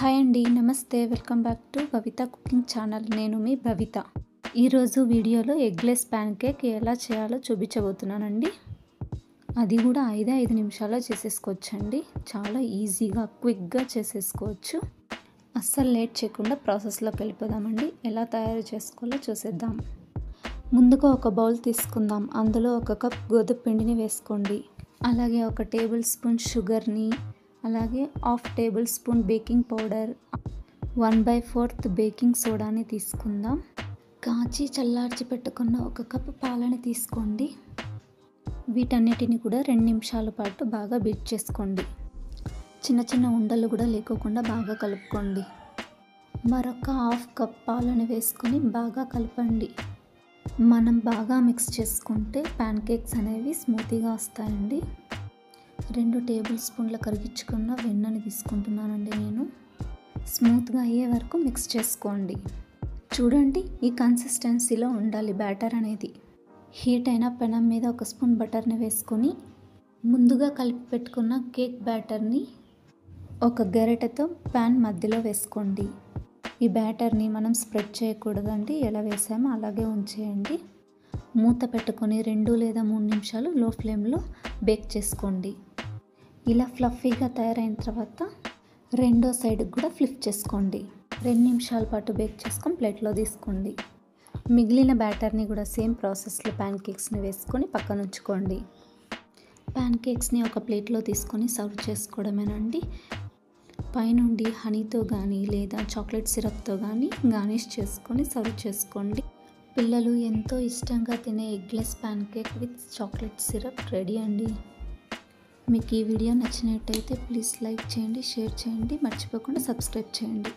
Hi అండి, నమస్తే. Welcome back to Bhavitha cooking channel. నేను మీ భవిత. ఈరోజు వీడియోలో ఎగ్లెస్ ప్యాన్ కేక్ ఎలా చేయాలో చూపించబోతున్నానండి. అది కూడా 5 నిమిషాల్లో చేసేసుకోవచ్చండి. చాలా ఈజీగా క్విక్గా చేసేసుకోవచ్చు. అస్సలు లేట్ చేయకుండా ప్రాసెస్లోకి వెళ్ళిపోదామండి. ఎలా తయారు చేసుకోవాలో చూసేద్దాం. ముందుగా ఒక బౌల్ తీసుకుందాం. అందులో 1 కప్ గోధుమ పిండిని వేసుకోండి. అలాగే 1 టేబుల్ స్పూన్ షుగర్ని, అలాగే 1/2 table spoon baking powder, 1/4 baking సోడాని తీసుకుందాం. కాచి చల్లార్చి పెట్టుకున్న 1 కప్ పాలని తీసుకోండి. వీటన్నిటిని కూడా 2 నిమిషాల పాటు బాగా బీట్ చేసుకోండి. చిన్న చిన్న ఉండలు కూడా లేకోకుండా బాగా కలుపుకోండి. మరొక 1/2 కప్ పాలను వేసుకొని బాగా కలపండి. మనం బాగా మిక్స్ చేసుకుంటే ప్యాన్ కేక్స్ అనేవి స్మూతీగా వస్తాయండి. 2 టేబుల్ స్పూన్ల కరిగించుకున్న వెన్నని తీసుకుంటున్నానండి. నేను స్మూత్గా అయ్యే వరకు మిక్స్ చేసుకోండి. చూడండి, ఈ కన్సిస్టెన్సీలో ఉండాలి బ్యాటర్ అనేది. హీట్ అయిన పెనం మీద 1 స్పూన్ బటర్ని వేసుకొని ముందుగా కలిపి పెట్టుకున్న కేక్ బ్యాటర్ని ఒక గరిటెతో ప్యాన్ మధ్యలో వేసుకోండి. ఈ బ్యాటర్ని మనం స్ప్రెడ్ చేయకూడదండి. ఎలా వేసామో అలాగే ఉంచేయండి. మూత పెట్టుకొని 2 లేదా 3 నిమిషాలు లో ఫ్లేమ్లో బేక్ చేసుకోండి. ఇలా ఫ్లఫీగా తయారైన తర్వాత రెండో సైడ్కి కూడా ఫ్లిప్ చేసుకోండి. 2 నిమిషాల పాటు బేక్ చేసుకొని ప్లేట్లో తీసుకోండి. మిగిలిన బ్యాటర్ని కూడా సేమ్ ప్రాసెస్లో ప్యాన్ కేక్స్ని వేసుకొని పక్కన ఉంచుకోండి. ప్యాన్ కేక్స్ని ఒక ప్లేట్లో తీసుకొని సర్వ్ చేసుకోవడమేనండి. పైనుండి హనీతో కానీ లేదా చాక్లెట్ సిరప్తో కానీ గార్నిష్ చేసుకొని సర్వ్ చేసుకోండి. పిల్లలు ఎంతో ఇష్టంగా తినే eggless pan cake with chocolate syrup ready అండి. మీకు ఈ వీడియో నచ్చినట్టయితే ప్లీజ్ లైక్ చేయండి, షేర్ చేయండి, మర్చిపోకుండా సబ్స్క్రైబ్ చేయండి.